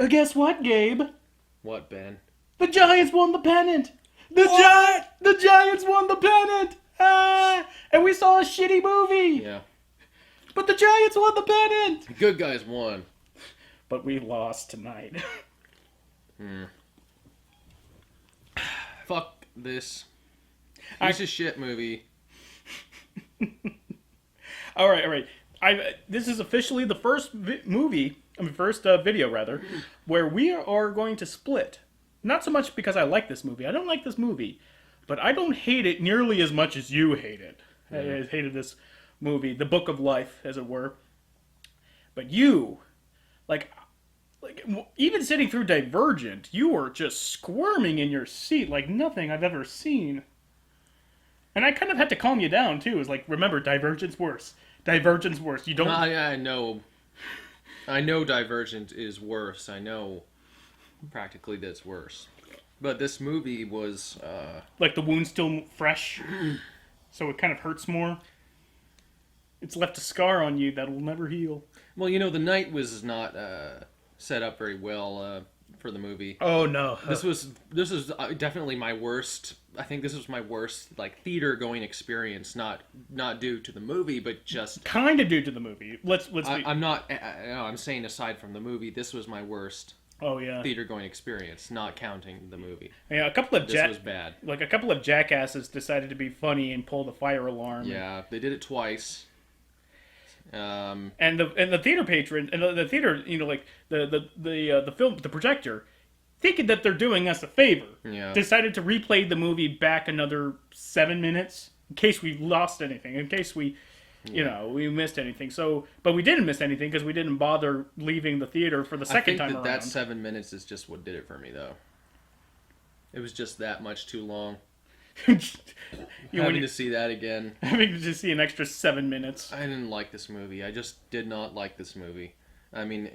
Guess what, Gabe? What, Ben? The Giants won the pennant. The Giants won the pennant. And we saw a shitty movie. Yeah. But the Giants won the pennant. The good guys won. But we lost tonight. Fuck this piece of shit movie. All right. This is officially the first video rather, where we are going to split. Not so much because I like this movie. I don't like this movie, but I don't hate it nearly as much as you hate it. I hated this movie, The Book of Life, as it were. But you, like even sitting through Divergent, you were just squirming in your seat like nothing I've ever seen. And I kind of had to calm you down too. It was like, remember, Divergent's worse. Divergent's worse. You don't. I know. I know Divergent is worse. I know practically that's worse. But this movie was like the wound's still fresh, so it kind of hurts more. It's left a scar on you that'll never heal. Well, you know, the night was not set up very well for the movie. Oh no! This was definitely my worst. I think this was my worst theater going experience. Not due to the movie, but just kind of due to the movie. Let's. I'm not. No, I'm saying aside from the movie, this was my worst. Oh yeah. Theater going experience, not counting the movie. Yeah, this was bad. Like a couple of jackasses decided to be funny and pull the fire alarm. Yeah, they did it twice. And the theater patron and the theater, you know, like the film, the projector, thinking that they're doing us a favor, decided to replay the movie back another 7 minutes in case we lost anything, in case we, you know, we missed anything. So, but we didn't miss anything because we didn't bother leaving the theater for the second time around. That 7 minutes is just what did it for me, though. It was just that much too long. Having to see that again. Having to see an extra 7 minutes. I didn't like this movie. I just did not like this movie. I mean,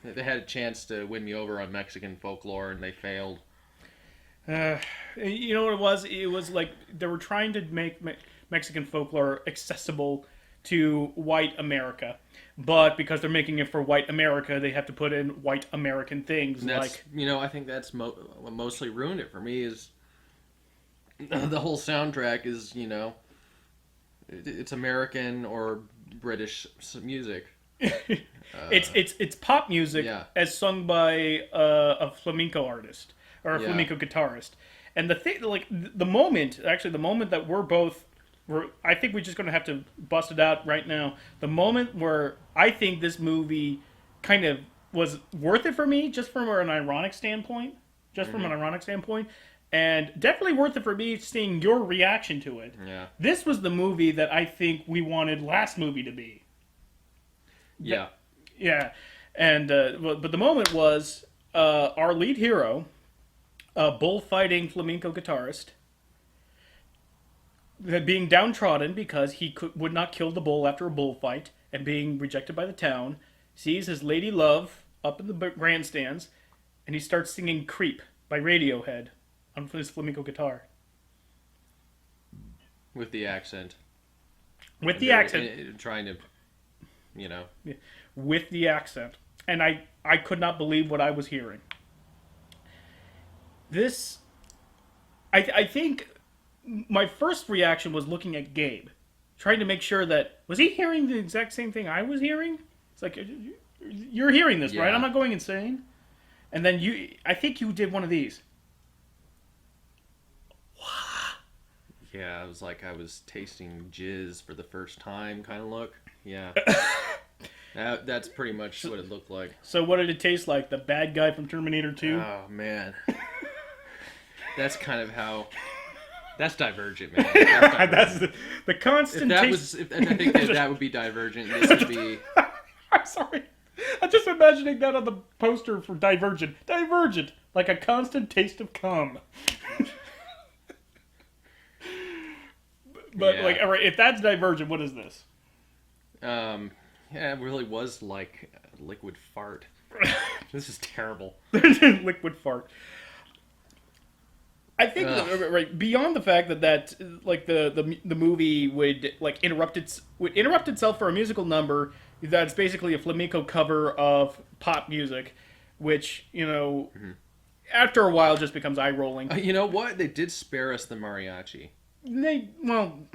they had a chance to win me over on Mexican folklore, and they failed. You know what it was? It was like they were trying to make Mexican folklore accessible to white America. But because they're making it for white America, they have to put in white American things. You know, I think that's what mostly ruined it for me is the whole soundtrack is, you know, it's American or British music. It's pop music as sung by a flamenco artist or a flamenco guitarist. And the moment that I think we're just going to have to bust it out right now. The moment where I think this movie kind of was worth it for me, just from an ironic standpoint, and definitely worth it for me seeing your reaction to it. Yeah. This was the movie that I think we wanted last movie to be. Yeah. Yeah. And but the moment was our lead hero, a bullfighting flamenco guitarist, being downtrodden because he would not kill the bull after a bullfight and being rejected by the town, sees his lady love up in the grandstands, and he starts singing "Creep" by Radiohead on his flamenco guitar. With the accent. Trying to, you know. With the accent. And I could not believe what I was hearing. This, I think my first reaction was looking at Gabe, trying to make sure that, was he hearing the exact same thing I was hearing? It's like, you're hearing this, right? I'm not going insane. And then I think you did one of these. Yeah, it was like I was tasting jizz for the first time kind of look. Yeah. That's pretty much what it looked like. So what did it taste like? The bad guy from Terminator 2? Oh, man. That's kind of how... That's Divergent, man. That's the constant I think that would be Divergent. This would be... I'm sorry. I'm just imagining that on the poster for Divergent. Divergent, like a constant taste of cum. But all right, if that's Divergent, what is this? Yeah, it really was like liquid fart. This is terrible. Liquid fart. I think right beyond the fact that like the movie would like interrupt itself for a musical number that's basically a flamenco cover of pop music. which after a while just becomes eye rolling. You know what? They did spare us the mariachi. They You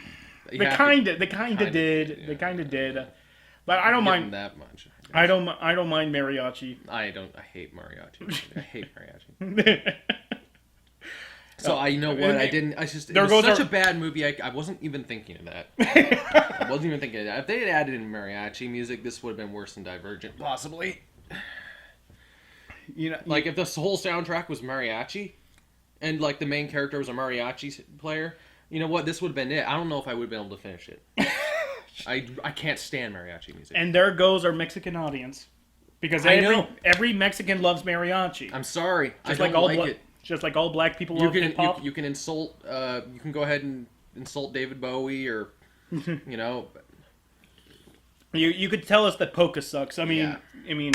they have to- kind of kinda did. did, yeah. They kind of did. But I don't give them mind. that much. I don't mind mariachi. I hate mariachi. I hate mariachi. So you know what? I didn't. I just. It There was goes such our- a bad movie. I wasn't even thinking of that. I wasn't even thinking of that. If they had added in mariachi music, this would have been worse than Divergent, possibly. Like if this whole soundtrack was mariachi, and like the main character was a mariachi player, you know what? This would have been it. I don't know if I would have been able to finish it. I can't stand mariachi music. And there goes our Mexican audience, because I know. every Mexican loves mariachi. I'm sorry. Just I like don't all like it. just like all black people You love can hip hop. you can insult. You can go ahead and insult David Bowie or you know. You could tell us that polka sucks. Yeah. I mean,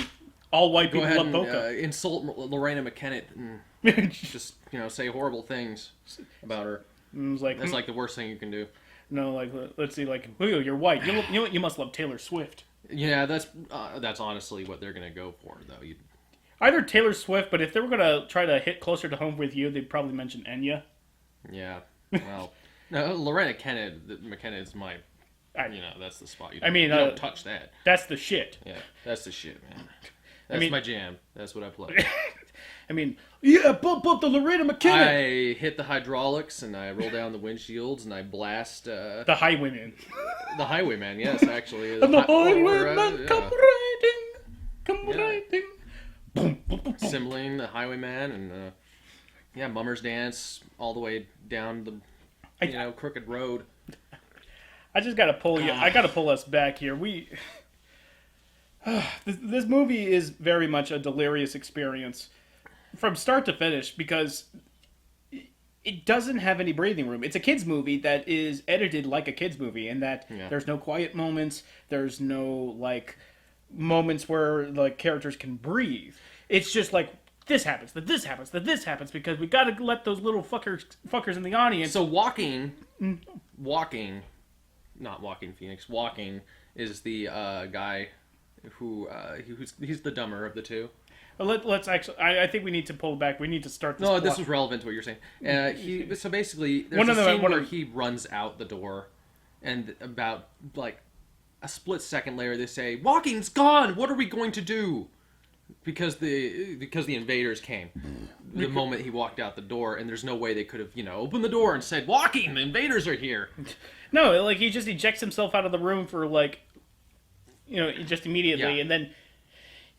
all white Go people ahead love and polka. insult Lorena McKennitt and just say horrible things about her. And it was like, That's like the worst thing you can do. no, like let's see, like, oh, you're white. You must love Taylor Swift. Yeah, that's honestly what they're gonna go for though. Either Taylor Swift, but if they were gonna try to hit closer to home with you, they'd probably mention Enya. Yeah. Well, no, Lorena McKenna is my. That's the spot. You don't touch that. That's the shit. Yeah, that's the shit, man. That's my jam. That's what I play. I mean, yeah, bump up the Lorena McKenna. I hit the hydraulics and I roll down the windshields and I blast The Highwayman. the Highwayman. Yes, actually. And the Or, Highwayman come riding, Yeah. riding. Boom, boom, boom, boom. Symboling the Highwayman and Mummers Dance all the way down the crooked road. I just gotta pull you. I gotta pull us back here. This movie is very much a delirious experience from start to finish because it doesn't have any breathing room. It's a kids movie that is edited like a kids movie, in that there's no quiet moments. There's no moments where the characters can breathe. It's just like this happens, that this happens, that this happens, because we gotta let those little fuckers in the audience. So walking, not Walking Phoenix. Walking is the guy who he's the dumber of the two. Let's actually. I think we need to pull back. We need to start. No, this plot. was relevant to what you're saying. So basically, there's One a of the- scene one where of- he runs out the door, and about like a split second later, they say, "Walking's gone. What are we going to do?" Because the invaders came the moment he walked out the door, and there's no way they could have opened the door and said, "Walking, the invaders are here." No, like he just ejects himself out of the room for just immediately, Yeah. and then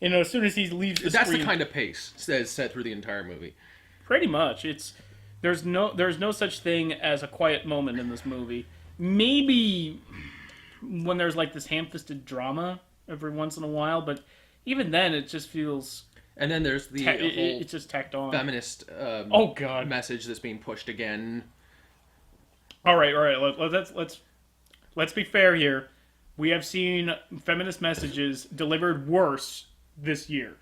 as soon as he leaves the That's screen, the kind of pace that's set through the entire movie. pretty much there's no such thing as a quiet moment in this movie. Maybe when there's like this ham-fisted drama every once in a while, but even then it just feels And then there's the whole it's just tacked on. feminist Oh God! message that's being pushed again. All right. Let's be fair here. We have seen feminist messages delivered worse this year.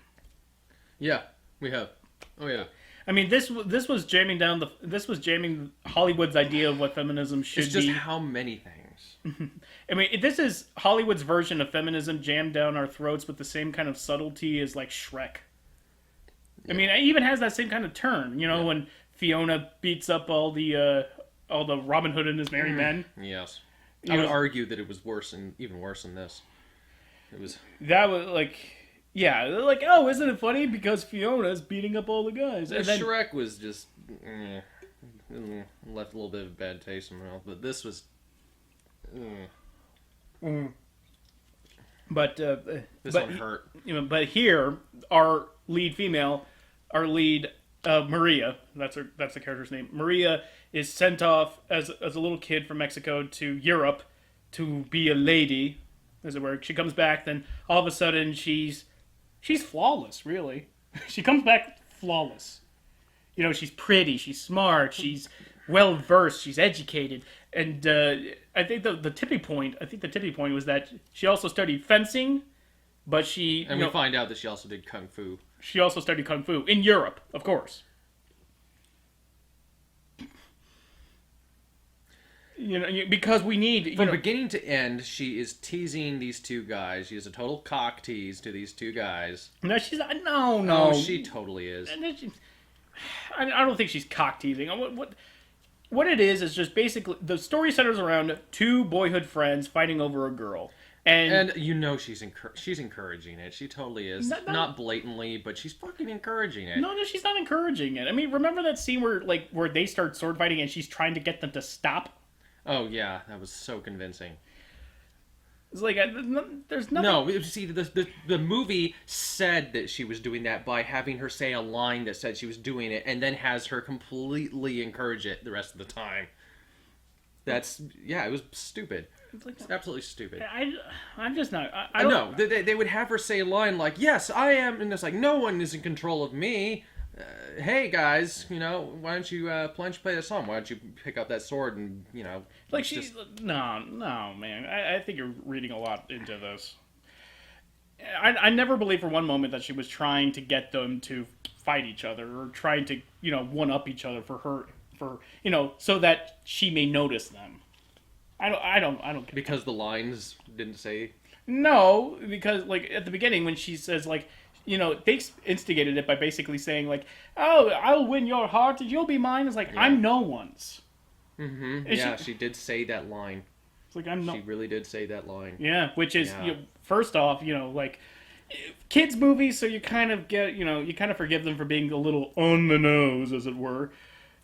Yeah, we have. Oh yeah. I mean, this was jamming Hollywood's idea of what feminism should It's just be. how many things. I mean, this is Hollywood's version of feminism jammed down our throats with the same kind of subtlety as like Shrek. I mean, it even has that same kind of turn. When Fiona beats up all the Robin Hood and his merry men. Yes. You I would know- argue that it was even worse than this. It was. That was like, yeah, like, oh, isn't it funny because Fiona's beating up all the guys, and then Shrek was just left a little bit of a bad taste in my mouth, but this was. but This one hurt. But here, our lead female, Maria, that's the character's name. Maria is sent off as a little kid from Mexico to Europe to be a lady, as it were. She comes back, then all of a sudden she's flawless, really. She comes back flawless. She's pretty, she's smart, she's well versed, she's educated, and I think the tipping point was that she also studied fencing, but she And we find out that she also did kung fu. She also studied kung fu in Europe, of course. because we need From beginning to end, she is teasing these two guys. She is a total cock tease to these two guys. No, she's not. No. Oh, she totally is. And then I don't think she's cock teasing. What it is just basically the story centers around two boyhood friends fighting over a girl. And she's encouraging it. She totally is. No. Not blatantly, but she's fucking encouraging it. No, she's not encouraging it. I mean, remember that scene where they start sword fighting and she's trying to get them to stop? Oh yeah, that was so convincing. It's like there's nothing. No, see, the movie said that she was doing that by having her say a line that said she was doing it, and then has her completely encourage it the rest of the time. It was stupid. It's absolutely stupid. I'm just not. I know. They would have her say a line like, "Yes, I am," and it's like, "No one is in control of me." Hey guys, why don't you play this song? Why don't you pick up that sword and like she's no man. I think you're reading a lot into this. I never believed for one moment that she was trying to get them to fight each other or trying to one up each other for so that she may notice them. I don't get because the lines didn't say. No, because like at the beginning when she says like. They instigated it by basically saying, like, oh, I'll win your heart and you'll be mine. It's like, yeah. I'm no one's. Mm-hmm. Yeah, she did say that line. It's like, I'm no... She really did say that line. Yeah, which is, first off, like, kids' movies, so you kind of get, you kind of forgive them for being a little on the nose, as it were.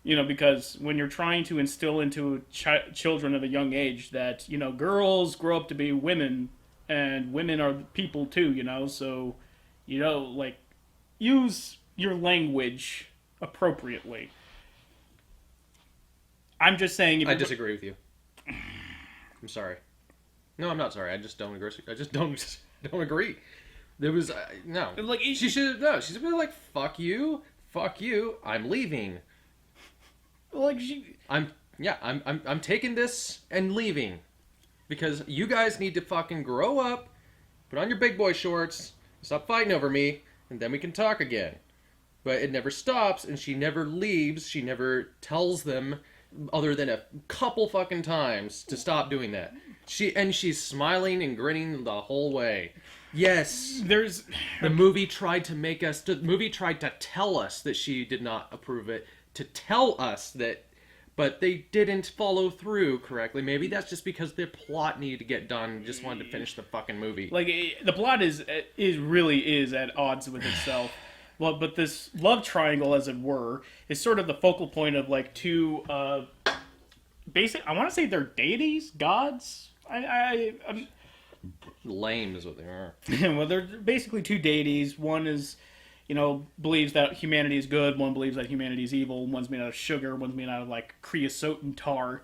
Because when you're trying to instill into children at a young age that, girls grow up to be women, and women are people too, so... like, use your language appropriately. I'm just saying... I disagree with you. I'm sorry. No, I'm not sorry. I just don't agree. I just don't agree. There was... no. Like, she should have... No, she's been like, fuck you, I'm leaving. Like, she... I'm taking this and leaving. Because you guys need to fucking grow up, put on your big boy shorts... Stop fighting over me, and then we can talk again. But it never stops, and she never leaves. She never tells them, other than a couple fucking times, to stop doing that. She's smiling and grinning the whole way. Yes, the movie tried to tell us that she did not approve it, to tell us that, but they didn't follow through correctly. Maybe that's just because their plot needed to get done and just wanted to finish the fucking movie. Like, the plot is really at odds with itself. Well, but this love triangle, as it were, is sort of the focal point of, like, two, basic... I want to say they're deities? Gods? I'm... Lame is what they are. Well, they're basically two deities. One is... believes that humanity is good. One believes that humanity is evil. One's made out of sugar. One's made out of like creosote and tar.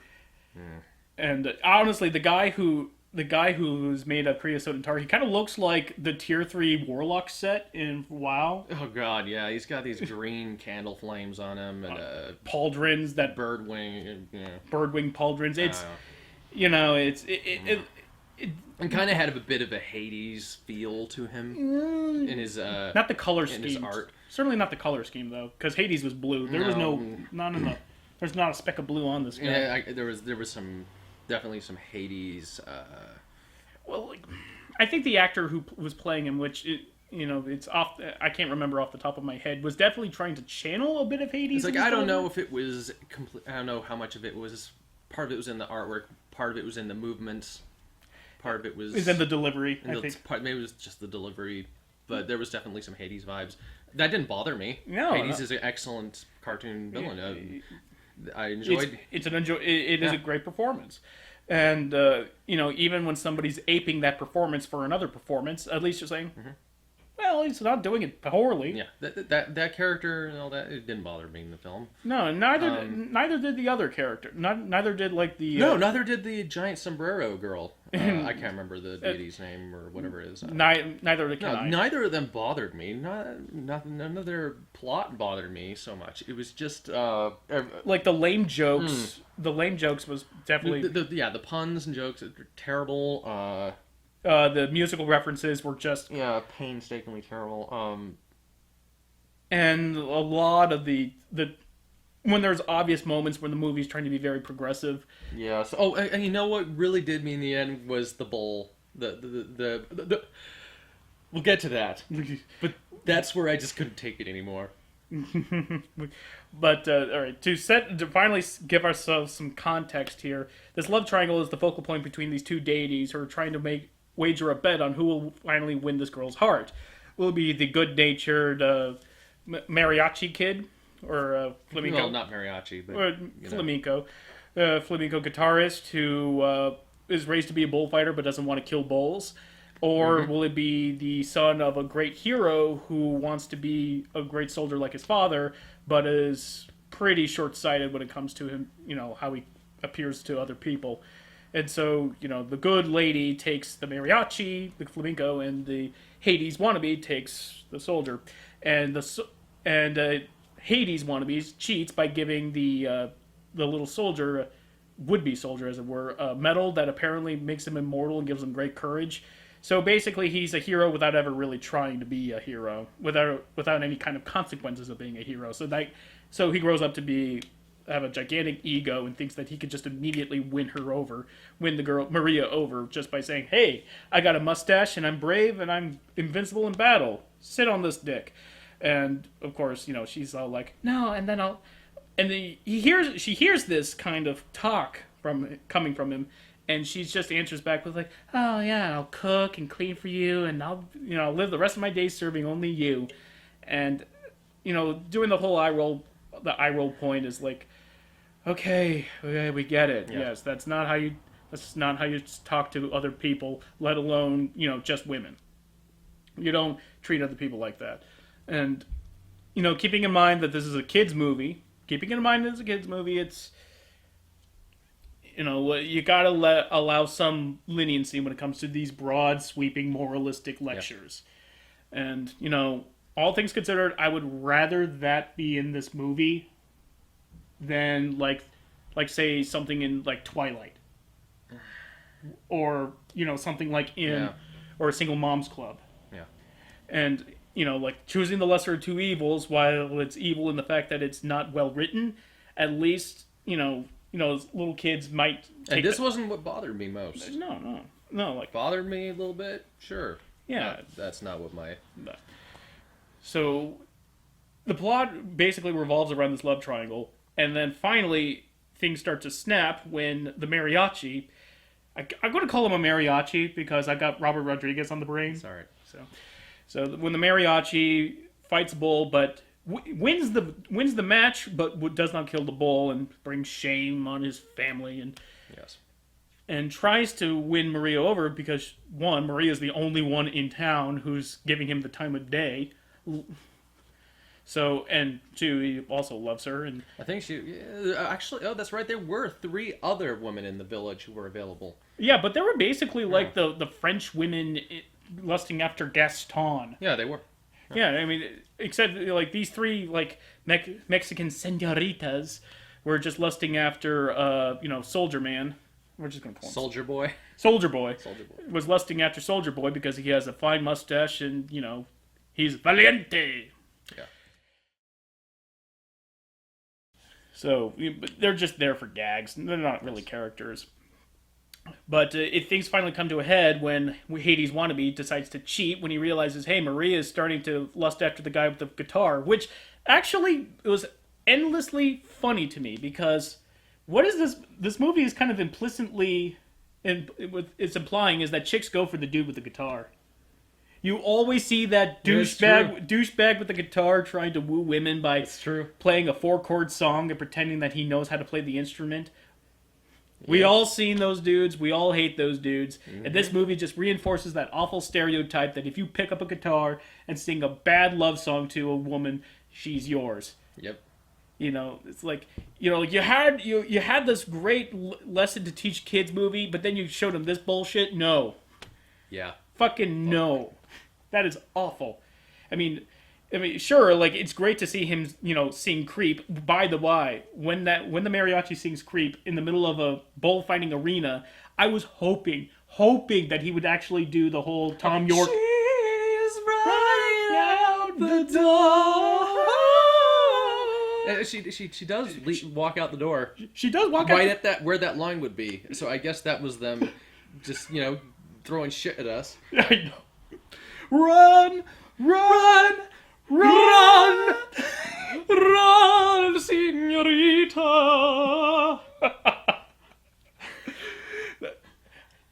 And honestly, the guy who's made of creosote and tar, he kind of looks like the Tier 3 Warlock set in WoW. Oh god, yeah, he's got these green candle flames on him and pauldrons that birdwing, birdwing pauldrons. It's and kind of had a bit of a Hades feel to him in his not the color scheme. In his art. Certainly not the color scheme though, because Hades was blue. There was there's not a speck of blue on this guy. Yeah, there was definitely some Hades. Well, like, I think the actor who was playing him, which it's off. I can't remember off the top of my head. Was definitely trying to channel a bit of Hades. It's like I don't know if it was complete. I don't know how much of it was. Part of it was in the artwork. Part of it was in the movements. Part of it was in the delivery. I think maybe it was just the delivery, but there was definitely some Hades vibes. That didn't bother me. No, Hades is an excellent cartoon villain. I enjoyed. It is a great performance, and even when somebody's aping that performance for another performance, at least you're saying, well, he's not doing it poorly. Yeah, that character and all that, it didn't bother me in the film. No, neither did the other character. Neither did like the neither did the giant sombrero girl. I can't remember the deity's name or whatever it is. Neither can I. Neither of them bothered me. None of their plot bothered me so much. It was just like the lame jokes. The lame jokes was definitely the puns and jokes are terrible. The musical references were just painstakingly terrible. And a lot of the when there's obvious moments when the movie's trying to be very progressive. Yeah. So, oh, and you know what really did me in the end was the bowl. We'll get to that, but that's where I just couldn't take it anymore. But all right, to finally give ourselves some context here, this love triangle is the focal point between these two deities who are trying to wager a bet on who will finally win this girl's heart. Will it be the good-natured mariachi kid or flamenco? Well, not mariachi, but Or flamenco, flamenco guitarist who is raised to be a bullfighter but doesn't want to kill bulls? Or will it be the son of a great hero who wants to be a great soldier like his father, but is pretty short-sighted when it comes to him, how he appears to other people? And so, the good lady takes the mariachi, the flamenco, and the Hades wannabe takes the soldier. And Hades wannabe cheats by giving the little soldier, would-be soldier as it were, a medal that apparently makes him immortal and gives him great courage. So basically, he's a hero without ever really trying to be a hero, without any kind of consequences of being a hero. So he grows up to have a gigantic ego and thinks that he could just immediately win the girl Maria over just by saying, "Hey, I got a mustache and I'm brave and I'm invincible in battle. Sit on this dick." And of course, she's all like, "No," and then she hears this kind of talk coming from him. And she just answers back with like, "Oh yeah, I'll cook and clean for you, and I'll live the rest of my days serving only you." And doing the whole eye roll point is like, okay, we get it. Yeah. Yes, that's not how you talk to other people, let alone just women. You don't treat other people like that. And keeping in mind that this is a kids movie, it's. You gotta allow some leniency when it comes to these broad, sweeping, moralistic lectures. Yeah. And, all things considered, I would rather that be in this movie than, like say, something in, like, Twilight. Or, something like or a Single Moms Club. Yeah. And, like, choosing the lesser of two evils, while it's evil in the fact that it's not well written, at least, little kids might take... And this wasn't what bothered me most. No, like... Bothered me a little bit? Sure. Yeah. That's not what my... No. So, the plot basically revolves around this love triangle, and then finally, things start to snap when the mariachi... I'm going to call him a mariachi, because I got Robert Rodriguez on the brain. Sorry. So when the mariachi fights a bull, but... wins the match, but does not kill the bull and brings shame on his family and tries to win Maria over because one, Maria is the only one in town who's giving him the time of day. So and two, he also loves her and I think actually that's right. There were 3 other women in the village who were available. Yeah, but they were basically like the French women lusting after Gaston. Yeah, they were. Yeah, I mean, except like these 3 like Mexican senoritas were just lusting after Soldier Man. We're just gonna call him Soldier Boy. Soldier Boy was lusting after Soldier Boy because he has a fine mustache and he's valiente. Yeah. So they're just there for gags. They're not really characters. But things finally come to a head when Hades wannabe decides to cheat when he realizes, hey, Maria is starting to lust after the guy with the guitar, which actually was endlessly funny to me because what is this? This movie is kind of implicitly, it's implying is that chicks go for the dude with the guitar. You always see that douchebag with the guitar trying to woo women by playing a 4-chord song and pretending that he knows how to play the instrument. We all seen those dudes. We all hate those dudes. Mm-hmm. And this movie just reinforces that awful stereotype that if you pick up a guitar and sing a bad love song to a woman, she's yours. Yep. It's like, like you had this great lesson to teach kids movie, but then you showed them this bullshit. No. Yeah. Fucking no. That is awful. I mean, sure, like it's great to see him, sing "Creep." By the way, when the mariachi sings "Creep" in the middle of a bullfighting arena, I was hoping that he would actually do the whole Tom York. She's right out the door. She does walk out the door She does walk right out. at that where that line would be. So I guess that was them just throwing shit at us. I know. Run, run, run, Run, señorita.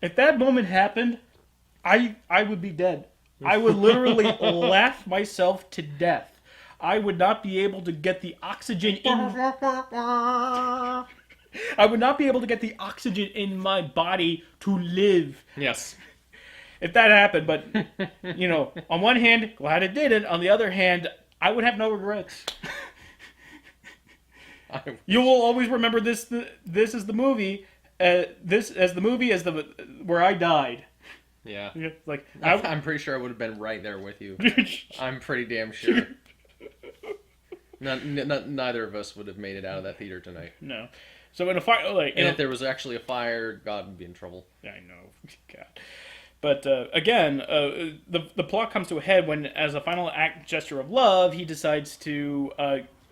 If that moment happened, I would be dead. I would literally laugh myself to death. I would not be able to get the oxygen in. I would not be able to get the oxygen in my body to live Yes. if that happened. But on one hand, glad it didn't. On the other hand, I would have no regrets. You will always remember this. This is the movie. This as the movie as the where I died. Yeah. Like I'm pretty sure I would have been right there with you. I'm pretty damn sure. Neither of us would have made it out of that theater tonight. No. So in a fire, And if there was actually a fire, God would be in trouble. I know, God. But again, the plot comes to a head when, as a final act gesture of love, he decides to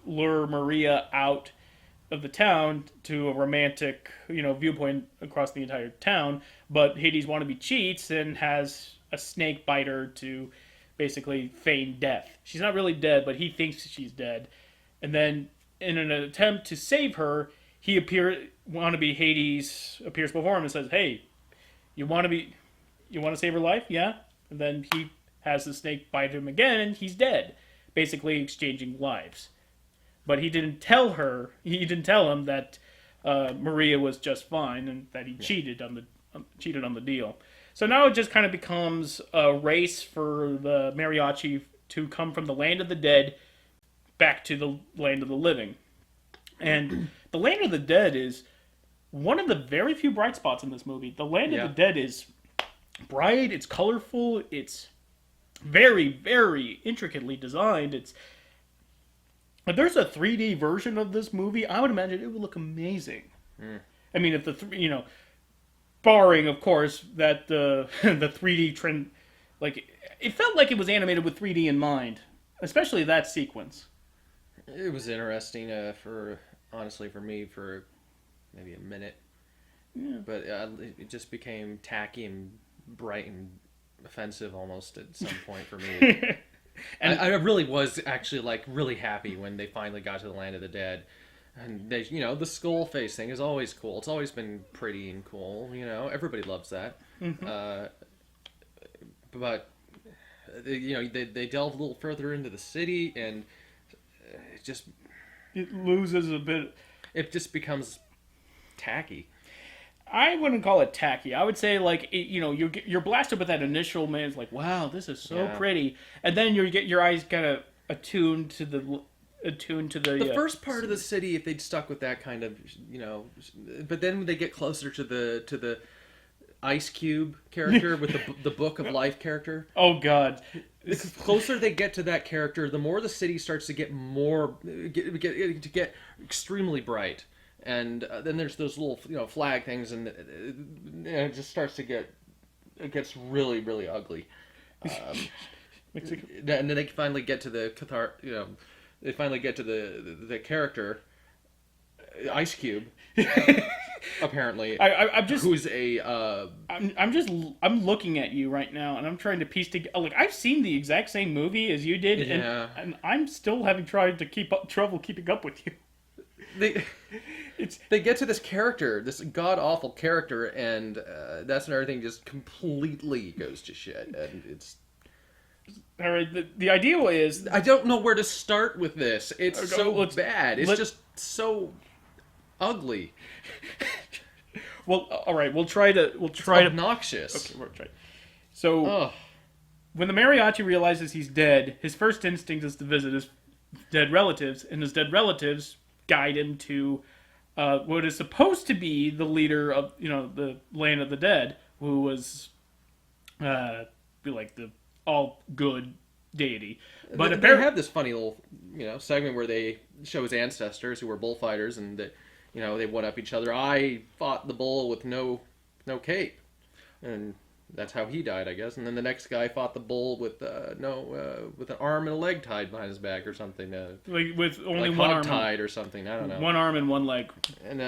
lure Maria out of the town to a romantic, viewpoint across the entire town. But Hades wannabe cheats and has a snake bite her to basically feign death. She's not really dead, but he thinks she's dead. And then, in an attempt to save her, wannabe Hades appears before him and says, "Hey, you want to save her life? Yeah." And then he has the snake bite him again, and he's dead, basically exchanging lives. But he didn't tell him that Maria was just fine and that he cheated on the deal. So now it just kind of becomes a race for the mariachi to come from the land of the dead back to the land of the living. And the land of the dead is one of the very few bright spots in this movie. The land of the dead is bright, it's colorful, it's very, very intricately designed. If there's a 3D version of this movie, I would imagine it would look amazing. I mean, if barring, of course, that the 3D trend, it felt like it was animated with 3D in mind, especially that sequence. It was interesting honestly for me for maybe a minute. Yeah. But it just became tacky and bright and offensive almost at some point for me. And I really was actually really happy when they finally got to the land of the dead. And they, the skull face thing is always cool. It's always been pretty and cool. Everybody loves that. Mm-hmm. But they delve a little further into the city, and it loses a bit. It just becomes tacky. I wouldn't call it tacky. I would say you're blasted with that initial man. It's like, wow, this is so pretty, and then you get your eyes kind of attuned to the first part of the city. If they'd stuck with that kind of but then when they get closer to the Ice Cube character with the Book of Life character. Oh God! The closer they get to that character, the more the city starts to get get extremely bright. And then there's those little flag things, and it just starts to it gets really, really ugly. And then they finally get to the they finally get to the character Ice Cube. Apparently, I'm just who's I'm looking at you right now, and I'm trying to piece together. I've seen the exact same movie as you did, and I'm still having tried to trouble keeping up with you. They get to this character, this god awful character, and that's when everything just completely goes to shit. And it's all right. The idea is I don't know where to start with this. It's so bad. It's just so ugly. Well, all right. We'll try to. Obnoxious. Okay, we'll try. So when the mariachi realizes he's dead, his first instinct is to visit his dead relatives, and his dead relatives guide him to what is supposed to be the leader of the land of the dead, who was the all good deity. But they have this funny little segment where they show his ancestors who were bullfighters, and that they one up each other. I fought the bull with no cape, and That's how he died, I guess. And then the next guy fought the bull with with an arm and a leg tied behind his back or something. Like with only Like one hog arm, tied or something. I don't know. one arm and one leg. And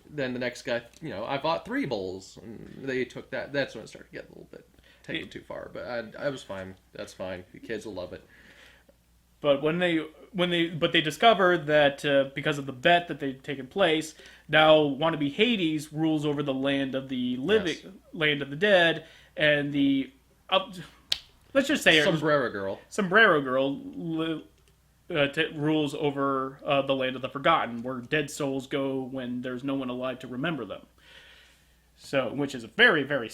then the next guy, I fought 3 bulls, and they took that. That's when it started to get a little bit taken too far. But I was fine. That's fine. The kids will love it. But when they discovered that because of the bet that they'd taken place, now wannabe Hades rules over the land of the living, Yes. land of the dead, and the let's just say Sombrero Girl. Sombrero Girl rules over the land of the forgotten, where dead souls go when there's no one alive to remember them. So, which is a very, very.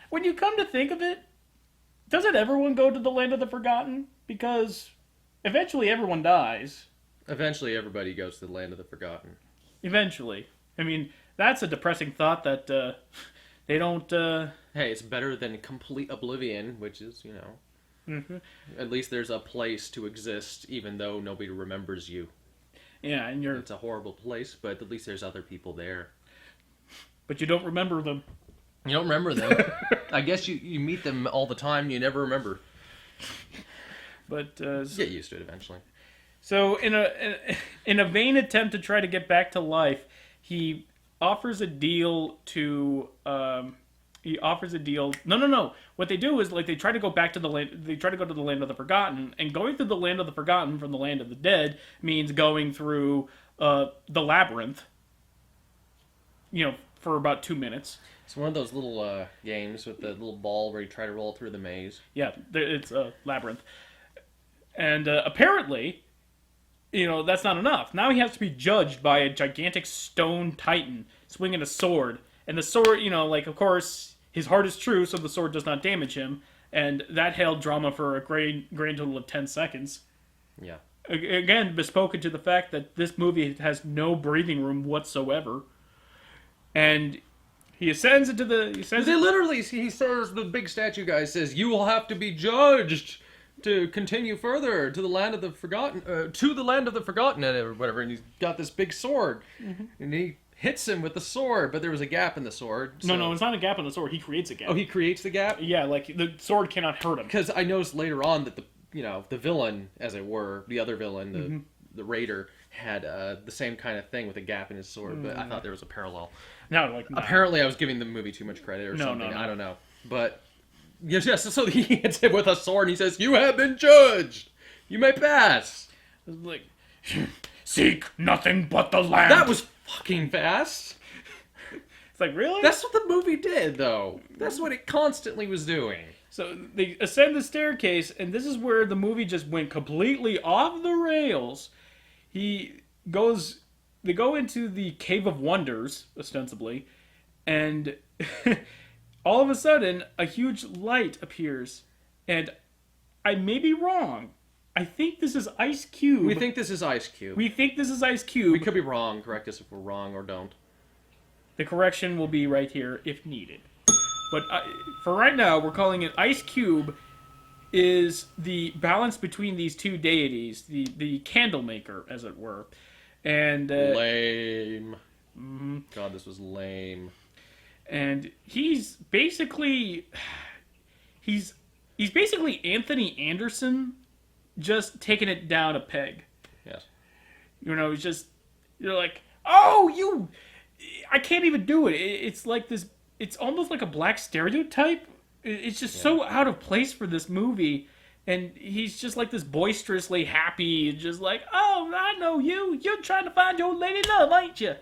When you come to think of it, doesn't everyone go to the land of the forgotten? Because eventually everyone dies. Eventually, everybody goes to the land of the forgotten. Eventually. I mean, that's a depressing thought that they don't. Hey, it's better than complete oblivion, which is, at least there's a place to exist, even though nobody remembers you. Yeah, and It's a horrible place, but at least there's other people there. but you don't remember them. You don't remember them. I guess you meet them all the time. You never remember. But Get used to it eventually. so in a vain attempt to try to get back to life, he offers a deal to. No. What they do is like they try to go back to the land. They try to go to the land of the forgotten, and going through the land of the forgotten from the land of the dead means going through the labyrinth. For about 2 minutes. It's one of those little games with the little ball where you try to roll through the maze. Yeah, it's a labyrinth, and apparently, that's not enough. Now he has to be judged by a gigantic stone titan swinging a sword, and the sword, of course, his heart is true, so the sword does not damage him, and that held drama for a grand total of 10 seconds. Yeah. Again, bespoken to the fact that this movie has no breathing room whatsoever, and he ascends into the. He says, the big statue guy says, you will have to be judged to continue further to the land of the forgotten, or whatever, and he's got this big sword, and he hits him with the sword, but there was a gap in the sword. So... No, it's not a gap in the sword. He creates a gap. Oh, he creates the gap? Yeah, like the sword cannot hurt him. Because I noticed later on that the villain, as it were, the other villain, the raider, had the same kind of thing with a gap in his sword, but I thought there was a parallel. No. Apparently, I was giving the movie too much credit or something. No. I don't know. But, yes, so he hits him with a sword and he says, you have been judged! You may pass! Like, seek nothing but the land. That was fucking fast! It's like, really? That's what the movie did, though. That's what it constantly was doing. So they ascend the staircase, and this is where the movie just went completely off the rails. They go into the Cave of Wonders, ostensibly, and all of a sudden, a huge light appears. And I may be wrong. I think this is Ice Cube. We think this is Ice Cube. We think this is Ice Cube. We could be wrong. Correct us if we're wrong or don't. The correction will be right here if needed. But for right now, we're calling it Ice Cube is the balance between these two deities, the candle maker, as it were. And lame. God, this was lame. And he's basically Anthony Anderson, just taking it down a peg. Yes. It's just you're like, oh, I can't even do it. It's like this. It's almost like a black stereotype. It's just so out of place for this movie. And he's just like this boisterously happy, just like, oh, I know you. You're trying to find your lady love, ain't you?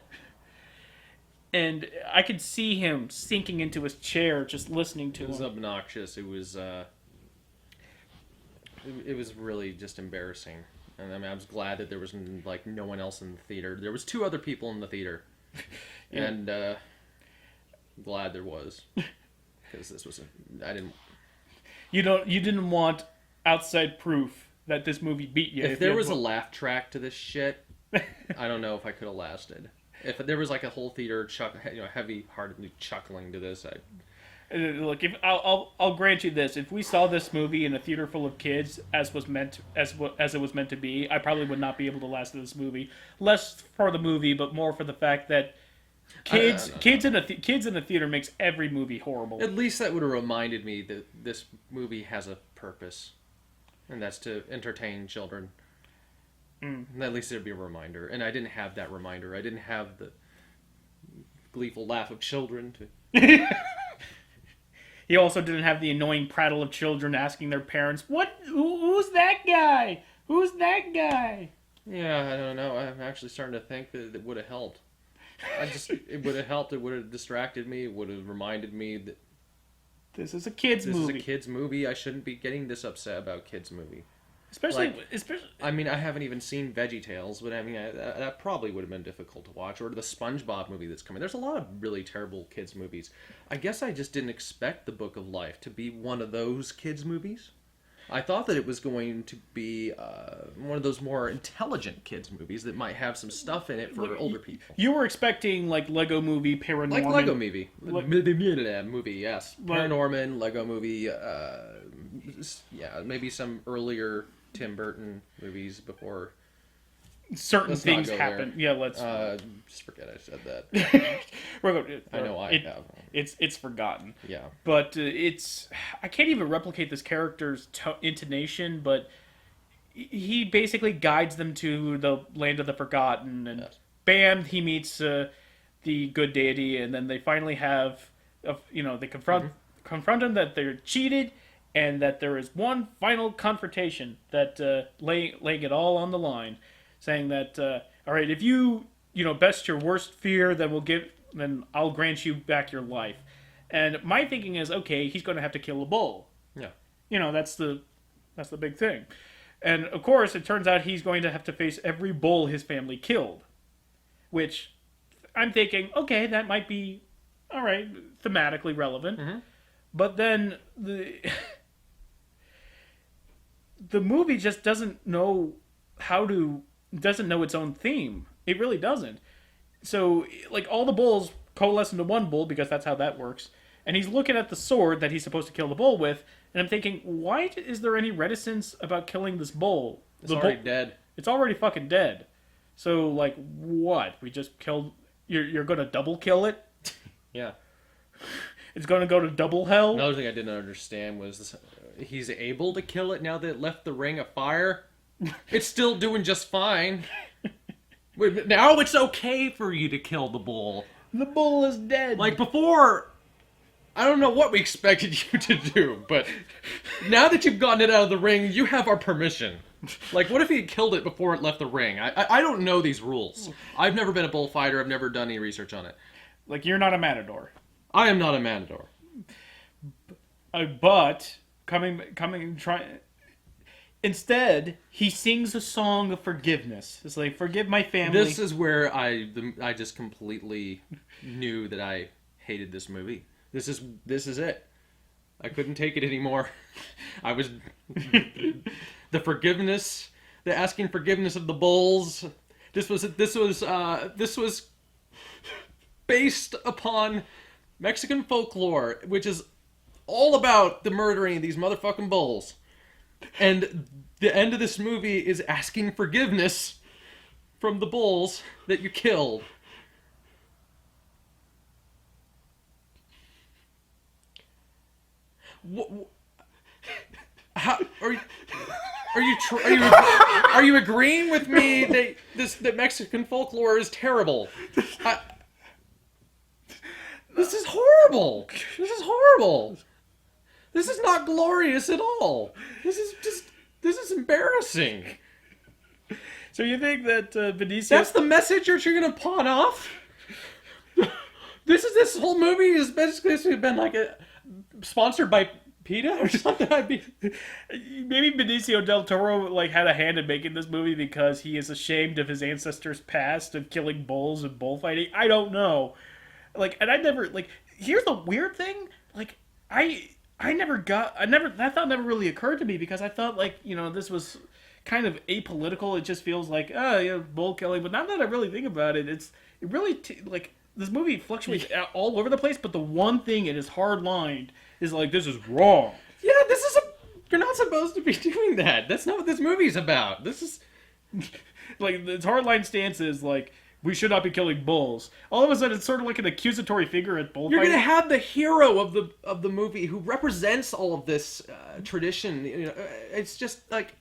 And I could see him sinking into his chair, just listening to It was him. obnoxious. It was really just embarrassing. And I mean, I was glad that there was like no one else in the theater. There was 2 other people in the theater, and glad there was, because this was You didn't want outside proof that this movie beat you. If there was a laugh track to this shit, I don't know if I could have lasted. If there was like a whole theater heavy-heartedly chuckling to this, Look, if I'll grant you this: if we saw this movie in a theater full of kids, as it was meant to be, I probably would not be able to last in this movie. Less for the movie, but more for the fact that Kids in a theater makes every movie horrible. At least that would have reminded me that this movie has a purpose, and that's to entertain children. At least it'd be a reminder, and I didn't have that reminder. I didn't have the gleeful laugh of children to. He also didn't have the annoying prattle of children asking their parents, Who's that guy? Who's that guy?" Yeah, I don't know. I'm actually starting to think that it would have helped. It would have helped. It would have distracted me. It would have reminded me that this is a kids movie. This is a kids movie. I shouldn't be getting this upset about kids movie. Especially. I mean, I haven't even seen VeggieTales, but I mean, that probably would have been difficult to watch. Or the SpongeBob movie that's coming. There's a lot of really terrible kids movies. I guess I just didn't expect The Book of Life to be one of those kids movies. I thought that it was going to be one of those more intelligent kids movies that might have some stuff in it for older people. You were expecting like Lego Movie, Paranorman. Like Lego Movie. Movie, yes. Paranorman, Lego Movie, yeah, maybe some earlier Tim Burton movies before certain things happen. Yeah, let's just forget I said that. I know I have. It's forgotten. Yeah, but I can't even replicate this character's intonation, but he basically guides them to the land of the forgotten, and bam, he meets the good deity, and then they finally have, they confront him that they're cheated, and that there is one final confrontation that laying it all on the line. Saying that, all right, if you best your worst fear, then I'll grant you back your life. And my thinking is, okay, he's going to have to kill a bull. Yeah. That's the big thing. And of course, it turns out he's going to have to face every bull his family killed. Which I'm thinking, okay, that might be, all right, thematically relevant. Mm-hmm. But then the movie just doesn't know its own theme. It really doesn't. So, like, all the bulls coalesce into one bull because that's how that works. And he's looking at the sword that he's supposed to kill the bull with, and I'm thinking, why is there any reticence about killing this bull? It's already dead. It's already fucking dead. So, like, what? We just killed... You're gonna double kill it? Yeah. It's gonna go to double hell? Another thing I didn't understand was he's able to kill it now that it left the ring of fire. It's still doing just fine. Now it's okay for you to kill the bull. The bull is dead. Like before, I don't know what we expected you to do, but now that you've gotten it out of the ring, you have our permission. Like, what if he had killed it before it left the ring? I don't know these rules. I've never been a bullfighter. I've never done any research on it. Like, you're not a matador. I am not a matador. But instead, he sings a song of forgiveness. It's like, forgive my family. This is where I just completely knew that I hated this movie. This is it. I couldn't take it anymore. I was the forgiveness, the asking forgiveness of the bulls. This was based upon Mexican folklore, which is all about the murdering of these motherfucking bulls. And the end of this movie is asking forgiveness from the bulls that you killed. How are you agreeing with me that Mexican folklore is terrible? This is horrible. This is horrible. This is not glorious at all. This is embarrassing. So you think that Benicio... That's the message you're going to pawn off? This whole movie is basically been like sponsored by PETA or something. Maybe Benicio del Toro had a hand in making this movie because he is ashamed of his ancestors' past of killing bulls and bullfighting. I don't know. And I never here's the weird thing. That thought never really occurred to me because I thought this was kind of apolitical. It just feels like bull killing. But now that I really think about it, this movie fluctuates all over the place. But the one thing it is hard lined is this is wrong. Yeah, you're not supposed to be doing that. That's not what this movie's about. This is its hard line stance is we should not be killing bulls. All of a sudden, it's sort of like an accusatory figure at bullfighting. You're gonna have the hero of the movie who represents all of this tradition. You know, it's just like,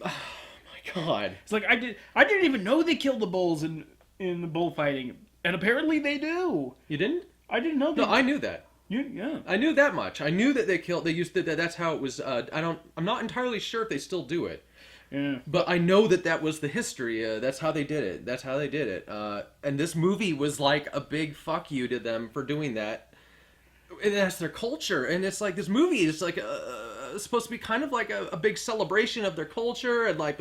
oh my god! It's like I didn't even know they killed the bulls in the bullfighting, and apparently they do. You didn't? I didn't know. No, I knew that. Yeah. I knew that much. I knew that they used that. That's how it was. I'm not entirely sure if they still do it. Yeah. But I know that was the history. That's how they did it. And this movie was like a big fuck you to them for doing that. And that's their culture. And it's like this movie is like supposed to be kind of like a big celebration of their culture. And like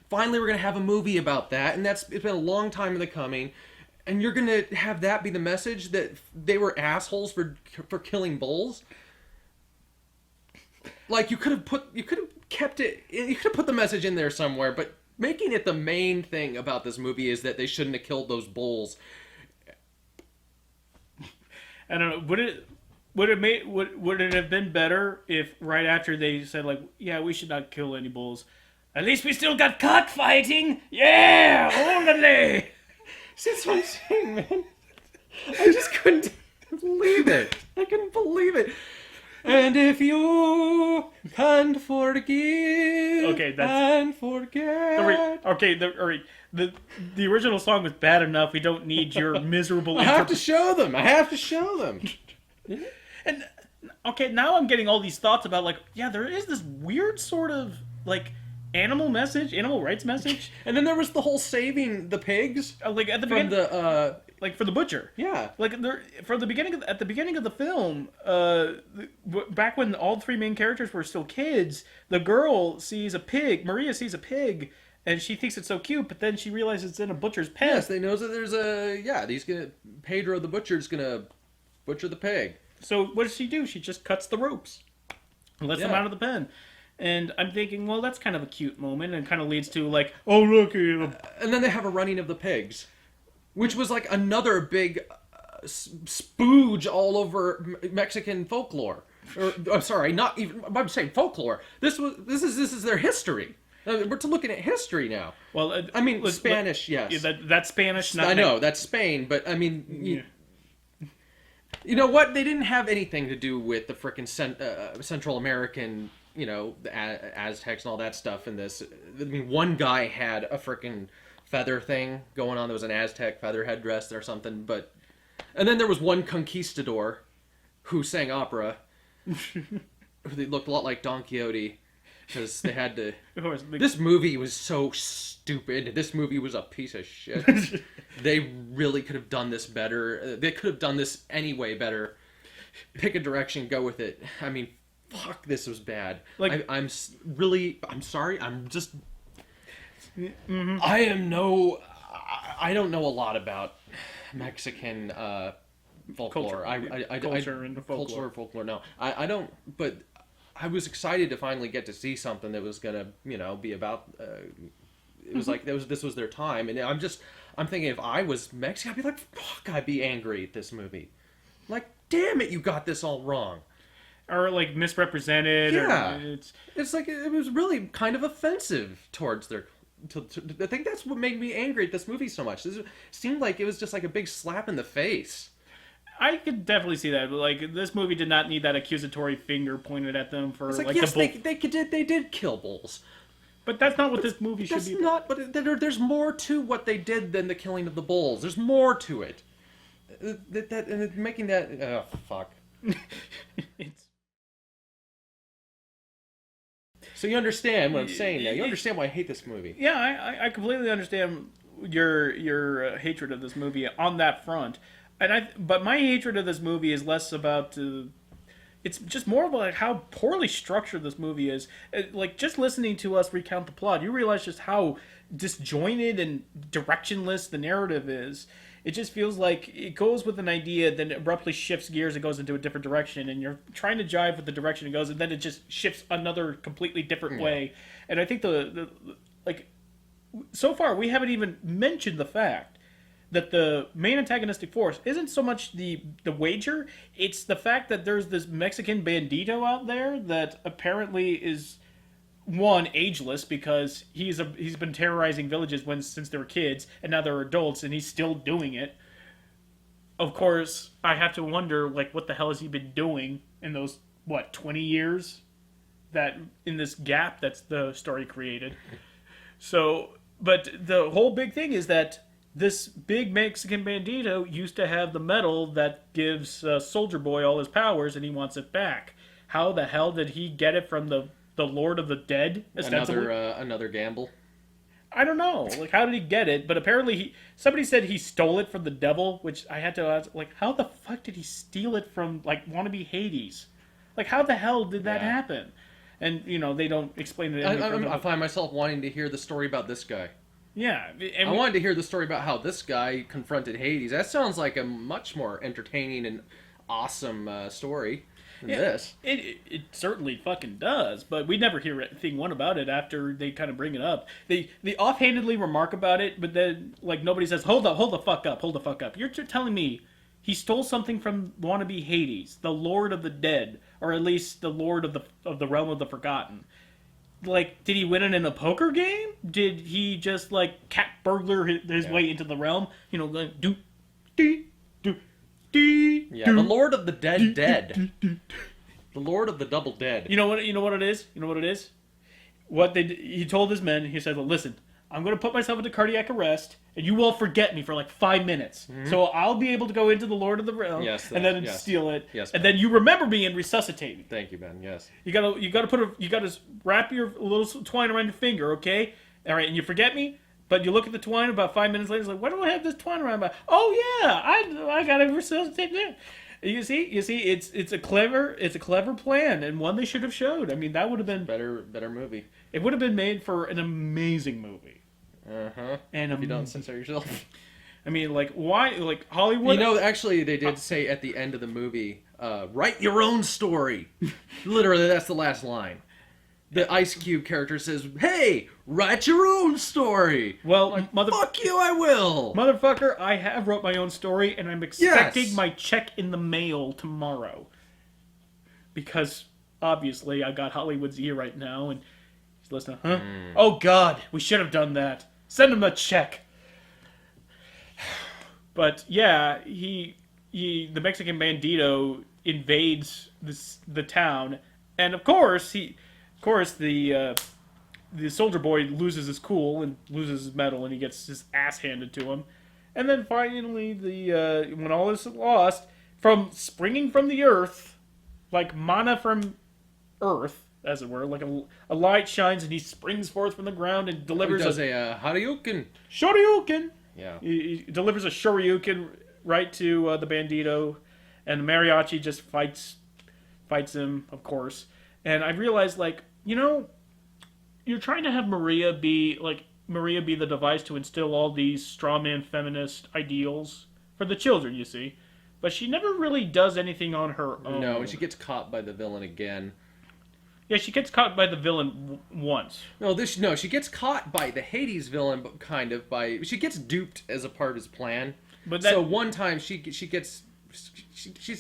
finally we're gonna have a movie about that. And it's been a long time in the coming. And you're gonna have that be the message that they were assholes for killing bulls. Like you could have kept it. You could have put the message in there somewhere, but making it the main thing about this movie is that they shouldn't have killed those bulls. I don't know. Would it have been better if right after they said like, yeah, we should not kill any bulls. At least we still got cockfighting. Yeah, orderly. That's what I'm saying, man. I just couldn't believe it. I couldn't believe it. And if you can't forgive and forget... The original song was bad enough. We don't need your miserable... I have to show them. And, okay, now I'm getting all these thoughts about, like, yeah, there is this weird sort of, like, animal rights message. And then there was the whole saving the pigs. Like, at the beginning... Like for the butcher, yeah. Like at the beginning of the film, back when all three main characters were still kids, the girl sees a pig. Maria sees a pig, and she thinks it's so cute. But then she realizes it's in a butcher's pen. Yes, they know that there's Pedro the butcher's gonna butcher the pig. So what does she do? She just cuts the ropes, and lets them out of the pen. And I'm thinking, well, that's kind of a cute moment, and kind of leads to like, oh look, and then they have a running of the pigs. Which was like another big spooge all over Mexican folklore. I'm sorry, not even. I'm saying folklore. This is their history. We're looking at history now. Well, I mean Spanish, yes. Yeah, that's Spanish. I know that's Spain, but I mean, you know what? They didn't have anything to do with the frickin' Central American, you know, the Aztecs and all that stuff in this. I mean, one guy had a frickin' feather thing going on. There was an Aztec feather headdress or something, and then there was one conquistador who sang opera. They looked a lot like Don Quixote because they had to. Of course, this movie was so stupid. This movie was a piece of shit. They really could have done this better. They could have done this anyway better. Pick a direction, go with it. I mean, fuck, this was bad. Like, I'm sorry. I'm just. Mm-hmm. I don't know a lot lot Mexican folklore. Folklore. No, I don't. But I was excited to finally get to see something that was gonna, you know, be about. It was like this was their time, and I'm thinking if I was Mexican, I'd be like, fuck, I'd be angry at this movie. Like, damn it, you got this all wrong. Or like misrepresented. Yeah, or it's like it was really kind of offensive towards their. I think that's what made me angry at this movie so much. It seemed like it was just like a big slap in the face. I could definitely see that. Like, this movie did not need that accusatory finger pointed at them for like yes, they did kill bulls, but that's not what this movie should be. That's not. But there's more to what they did than the killing of the bulls. There's more to it. And making that. Oh fuck. So you understand what I'm saying now. You understand why I hate this movie. Yeah, I completely understand your hatred of this movie on that front. But my hatred of this movie is less about... it's just more about like how poorly structured this movie is. Like, just listening to us recount the plot, you realize just how disjointed and directionless the narrative is. It just feels like it goes with an idea, then abruptly shifts gears and goes into a different direction, and you're trying to jive with the direction it goes, and then it just shifts another completely different way. And I think so far we haven't even mentioned the fact that the main antagonistic force isn't so much the wager, it's the fact that there's this Mexican bandito out there that apparently is one, ageless, because he's been terrorizing villages since they were kids, and now they're adults, and he's still doing it. Of course, I have to wonder, like, what the hell has he been doing in those 20 years that in this gap that's the story created. So, but the whole big thing is that this big Mexican bandito used to have the medal that gives Soldier Boy all his powers, and he wants it back. How the hell did he get it from the Lord of the Dead? Another gamble. I don't know. Like, how did he get it? But apparently, somebody said he stole it from the devil, which I had to ask, like, how the fuck did he steal it from, like, wannabe Hades? Like, how the hell did that happen? And, they don't explain it. I find myself wanting to hear the story about this guy. Yeah. I wanted to hear the story about how this guy confronted Hades. That sounds like a much more entertaining and awesome story than this. It certainly fucking does, but we never hear anything about it after they kind of bring it up. They offhandedly remark about it, but then, like, nobody says, hold the fuck up. You're telling me he stole something from wannabe Hades, the Lord of the Dead, or at least the Lord of the Realm of the Forgotten. Like, did he win it in a poker game? Did he just, like, cat burglar his way into the realm? Like, the Lord of the Dead. The Lord of the Double Dead. You know what it is? He told his men, he said, well, listen, I'm going to put myself into cardiac arrest, and you will forget me for like 5 minutes. Mm-hmm. So I'll be able to go into the Lord of the Realm, and then steal it, and then you remember me and resuscitate me. Thank you, Ben. Yes. You gotta wrap your little twine around your finger, okay? All right, and you forget me, but you look at the twine about 5 minutes later. It's like, why do I have this twine around my? Oh yeah, I gotta resuscitate me. You see, it's a clever plan, and one they should have showed. I mean, that would have been better movie. It would have been made for an amazing movie. And if you don't censor yourself. I mean, like, why? Like, Hollywood. Actually, they did say at the end of the movie, "Write your own story." Literally, that's the last line. The Ice Cube character says, "Hey, write your own story." Well, like, fuck you, I will. Motherfucker, I have wrote my own story, and I'm expecting my check in the mail tomorrow. Because, obviously, I got Hollywood's ear right now, and he's listening. Huh? Oh, God, we should have done that. Send him a check. But, yeah, the Mexican bandito invades the town, and, of course, the Soldier Boy loses his cool and loses his medal, and he gets his ass handed to him. And then finally, when all is lost, from springing from the earth, like mana from earth, as it were, like a light shines and he springs forth from the ground and delivers a Hadouken. Shoryuken. Yeah. He delivers a Shoryuken right to the bandito, and the mariachi just fights him, of course. And I realized, like, you're trying to have Maria be the device to instill all these strawman feminist ideals for the children, you see. But she never really does anything on her own. No, and she gets caught by the villain again. Yeah, she gets caught by the villain once. She gets caught by the Hades villain, but she gets duped as a part of his plan. So one time she's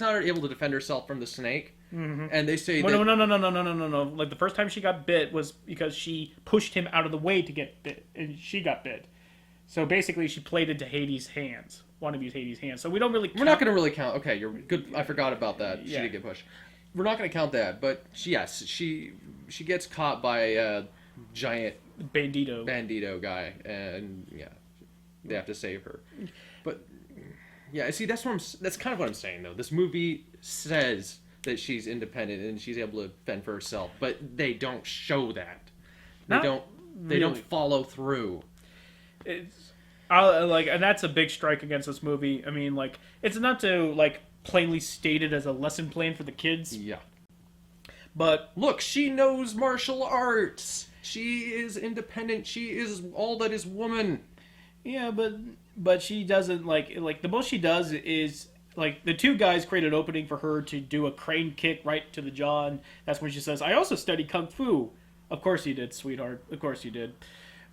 not able to defend herself from the snake. Mm-hmm. And they say no. Like, the first time she got bit was because she pushed him out of the way to get bit, and she got bit. So basically, she played into Hades' hands, wannabe's Hades' hands. So we don't really. We're not going to really count. Okay, you're good. I forgot about that. Yeah. She did get pushed. We're not going to count that, but she gets caught by a giant bandito guy, and yeah, they have to save her. But yeah, see, that's kind of what I'm saying though. This movie says that she's independent and she's able to fend for herself, but they don't show that. They don't follow through. And that's a big strike against this movie. I mean, like, it's not to, like, plainly stated as a lesson plan for the kids. Yeah. But look, she knows martial arts. She is independent. She is all that is woman. Yeah, but she doesn't, like the most she does is, like, the two guys create an opening for her to do a crane kick right to the jaw, and that's when she says, I also studied Kung Fu. Of course you did, sweetheart. Of course you did.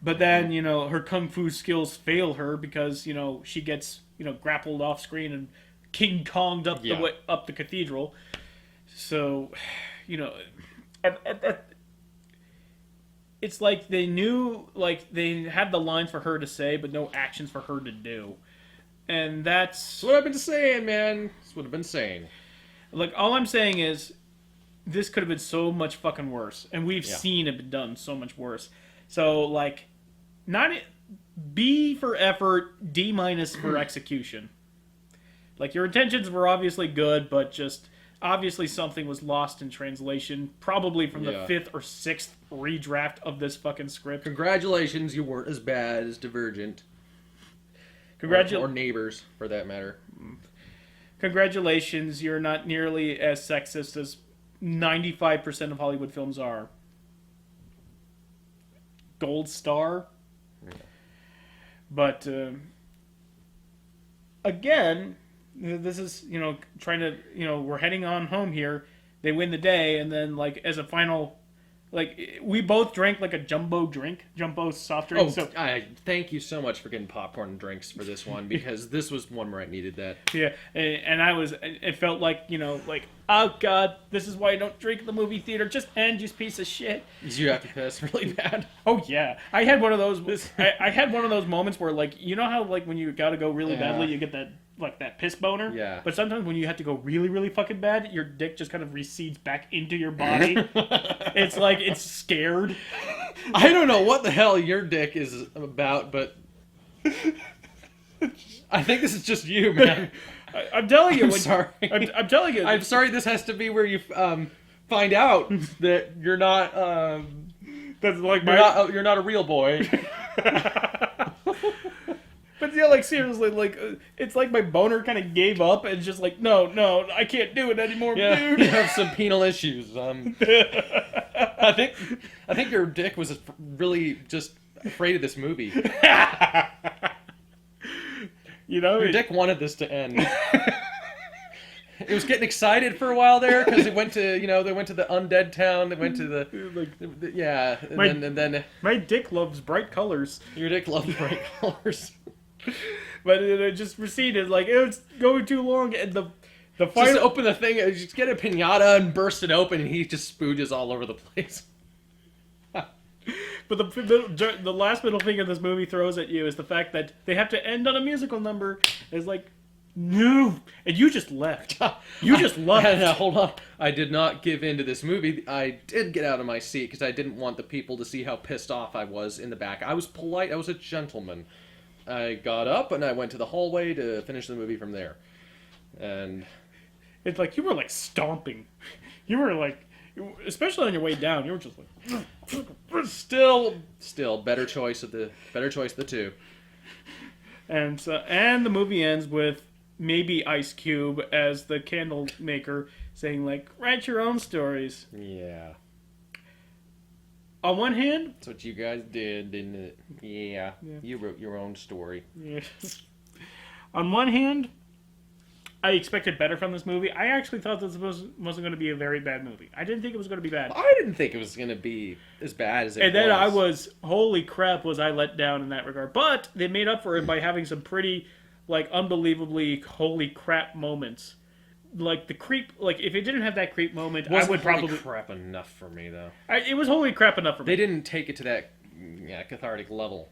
But then, her Kung Fu skills fail her because, she gets, grappled off screen and King Kong'd up the cathedral. So, it's like they knew, like they had the lines for her to say, but no actions for her to do, and that's That's what I've been saying, man. That's what I've been saying. like all I'm saying is this could have been so much fucking worse, and we've Yeah. seen it done so much worse. So like, not B for effort, D minus for execution. Like your intentions were obviously good, but just obviously something was lost in translation, probably from the Yeah. 5th or 6th redraft of this fucking script. Congratulations, you weren't as bad as Divergent. Or Neighbors, for that matter. Congratulations, you're not nearly as sexist as 95% of Hollywood films are. Gold star. But again, this is, trying to, we're heading on home here. They win the day, and then like as a final, like we both drank like a jumbo soft drink. Oh, So I thank you so much for getting popcorn and drinks for this one, because this was one where I needed that. yeah, and it felt like, like, oh god, this is why I don't drink at the movie theater. Just end, you piece of shit. Did you have to piss really bad? Oh yeah, I had one of those. I had one of those moments where, like, you know how like when you gotta go really Yeah. badly, you get that like that piss boner. Yeah. But sometimes when you have to go really really fucking bad, your dick just kind of recedes back into your body. It's like it's scared. I don't know what the hell your dick is about, but I think this is just you, man. I'm telling you. I'm sorry. I'm telling you. I'm sorry. This has to be where you find out that you're not That's like you're not a real boy. But yeah, like seriously, like it's like my boner kind of gave up and just like no, I can't do it anymore, Yeah, dude. you have some penal issues. I think your dick was really just afraid of this movie. Your dick wanted this to end. It was getting excited for a while there because it went to they went to the undead town. They went to the yeah, and then my dick loves bright colors, your dick loves bright colors. but it just receded. Like it was going too long, and the Just final. open the thing, just get a pinata and burst it open, and he just spooges all over the place. But the last middle finger this movie throws at you is the fact that they have to end on a musical number. It's like, no, and you just left. You just left. Now, hold on. I did not give in to this movie. I did get out of my seat because I didn't want the people to see how pissed off I was in the back. I was polite. I was a gentleman. I got up and I went to the hallway to finish the movie from there. And It's like you were like stomping. You were like, especially on your way down, you were just like. still better choice of the two. And the movie ends with maybe Ice Cube as the candle maker saying like, write your own stories. Yeah. On one hand, That's what you guys did, didn't it? Yeah. You wrote your own story. yeah. On one hand, I expected better from this movie. I actually thought this wasn't going to be a very bad movie. I didn't think it was going to be bad. I didn't think it was going to be as bad as it was. And then I was, holy crap, was I let down in that regard. But they made up for it by having some pretty, like, unbelievably holy crap moments. Like, the creep, like, if it didn't have that creep moment, I would probably... Holy crap enough for me, though. It was holy crap enough for me. They didn't take it to that cathartic level.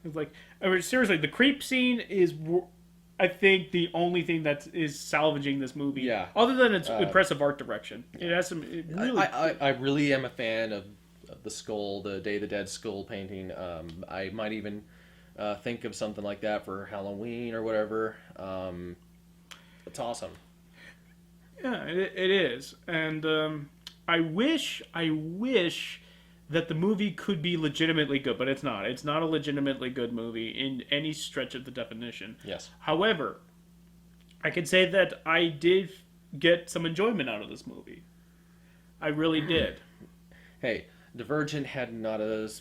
It's like, I mean, seriously, the creep scene is, I think, the only thing that is salvaging this movie. Yeah. Other than its impressive art direction. It has some... really... I really am a fan of the skull, the Day of the Dead skull painting. I might even think of something like that for Halloween or whatever. It's awesome. Yeah, it is, and I wish that the movie could be legitimately good, but it's not. It's not a legitimately good movie in any stretch of the definition. Yes. However, I can say that I did get some enjoyment out of this movie. I really did. Hey, Divergent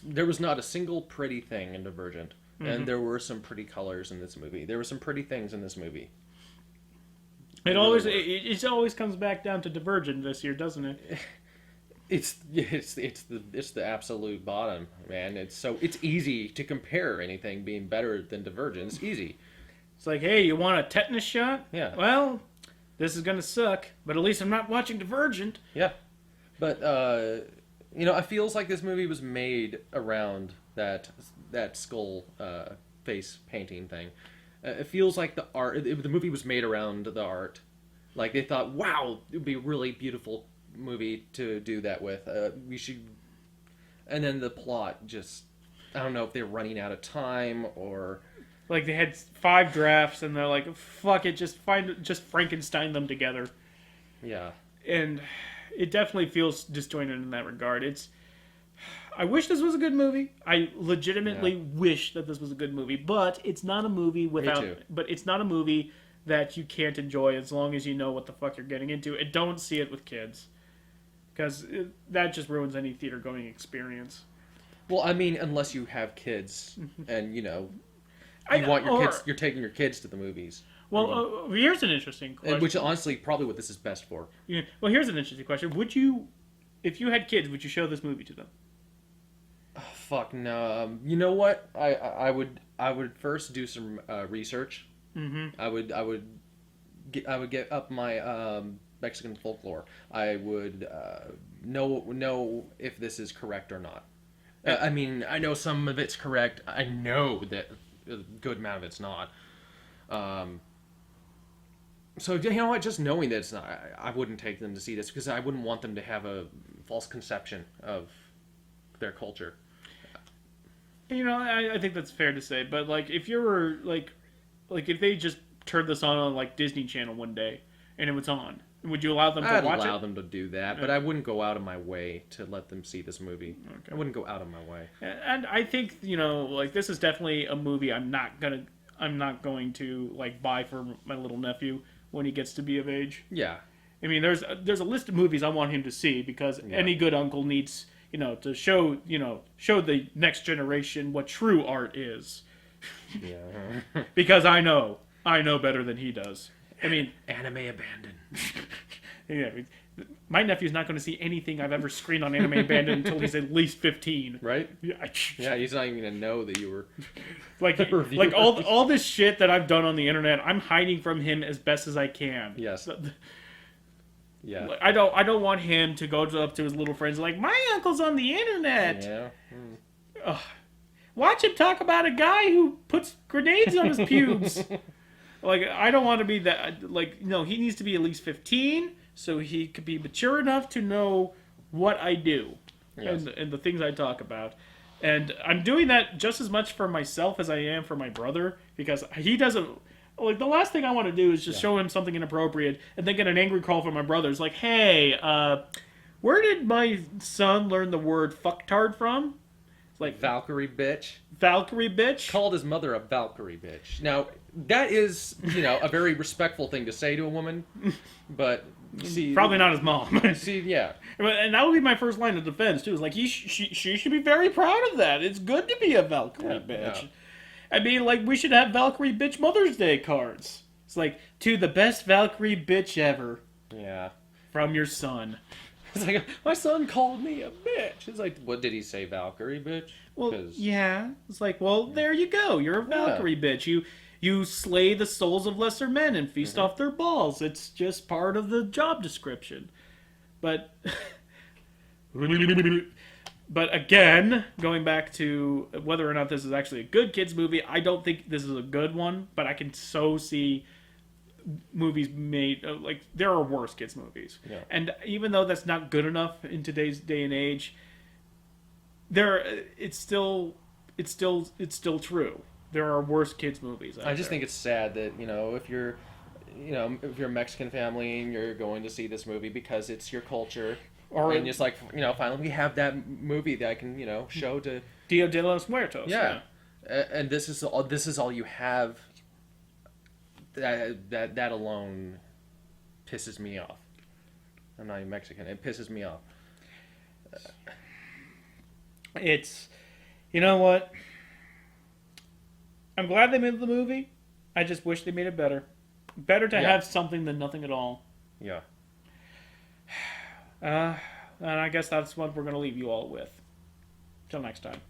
there was not a single pretty thing in Divergent, and there were some pretty colors in this movie. There were some pretty things in this movie. It always comes back down to Divergent this year, doesn't it? It's the absolute bottom, man. It's easy to compare anything being better than Divergent. It's easy. It's like, hey, you want a tetanus shot? Yeah. Well, this is gonna suck, but at least I'm not watching Divergent. Yeah, but It feels like this movie was made around that skull face painting thing. It feels like the movie was made around the art. Like they thought, wow, it would be a really beautiful movie to do that with. We should, and then the plot just, I don't know if they're running out of time or. Like they had 5 drafts, and they're like, "Fuck it, just Frankenstein them together." Yeah. And it definitely feels disjointed in that regard. I wish this was a good movie. I legitimately wish that this was a good movie, but it's not a movie without. too. But it's not a movie that you can't enjoy as long as you know what the fuck you're getting into. And don't see it with kids, because that just ruins any theater going experience. Well, I mean, unless you have kids, and I want your or- kids, you're taking your kids to the movies. Well, here's an interesting question. Which honestly, probably what this is best for. Yeah, well, here's an interesting question. Would you, if you had kids, would you show this movie to them? Fuck no. You know what? I would first do some research. Mm-hmm. I would get up my Mexican folklore. I would know if this is correct or not. I mean, I know some of it's correct. I know that a good amount of it's not. So you know what? Just knowing that it's not, I wouldn't take them to see this because I wouldn't want them to have a false conception of their culture. I think that's fair to say. But like, if you were like if they just turned this on like Disney Channel one day and it was on, would you allow them to I'd watch allow it? them to do that, but I wouldn't go out of my way to let them see this movie. Okay. I wouldn't go out of my way. And I think like this is definitely a movie I'm not going to like buy for my little nephew when he gets to be of age. Yeah. I mean, there's a list of movies I want him to see because any good uncle needs to show the next generation what true art is. Yeah. Because I know better than he does. I mean, Anime abandoned. yeah, my nephew's not going to see anything I've ever screened on Anime Abandoned until he's at least 15. Right? Yeah, Yeah, he's not even gonna know that you were. like all this shit that I've done on the internet, I'm hiding from him as best as I can. Yes. Yeah. Like, I don't want him to go up to his little friends like, my uncle's on the internet. Yeah. Watch him talk about a guy who puts grenades on his pubes. Like, I don't want to be that. Like, no, he needs to be at least 15 so he could be mature enough to know what I do Yes. and the things I talk about. And I'm doing that just as much for myself as I am for my brother because he doesn't. Like, the last thing I want to do is just show him something inappropriate and then get an angry call from my brother. It's like, hey, where did my son learn the word fucktard from? It's like, Valkyrie bitch. Valkyrie bitch? Called his mother a Valkyrie bitch. Now, that is, a very respectful thing to say to a woman, but see, Probably not his mom. See, yeah. And that would be my first line of defense, too. It's like, she should be very proud of that. It's good to be a Valkyrie bitch. Yeah. I mean, like, we should have Valkyrie bitch Mother's Day cards. It's like, to the best Valkyrie bitch ever Yeah. from your son. It's like, my son called me a bitch. It's like, what did he say, Valkyrie bitch? Well, 'Cause- yeah. It's like, well, there you go. You're a Valkyrie bitch. You slay the souls of lesser men and feast off their balls. It's just part of the job description. But but again, going back to whether or not this is actually a good kids movie, I don't think this is a good one, but I can so see movies made like there are worse kids movies. Yeah. And even though that's not good enough in today's day and age, it's still true. There are worse kids movies out I just there. think it's sad that, if you're a Mexican family and you're going to see this movie because it's your culture, Or- and just like, finally we have that movie that I can, show to. Dia de los Muertos. Yeah. And this is all you have. That alone pisses me off. I'm not even Mexican. It pisses me off. It's, you know what? I'm glad they made the movie. I just wish they made it better. Better to Yeah. have something than nothing at all. Yeah. And I guess that's what we're going to leave you all with. Till next time.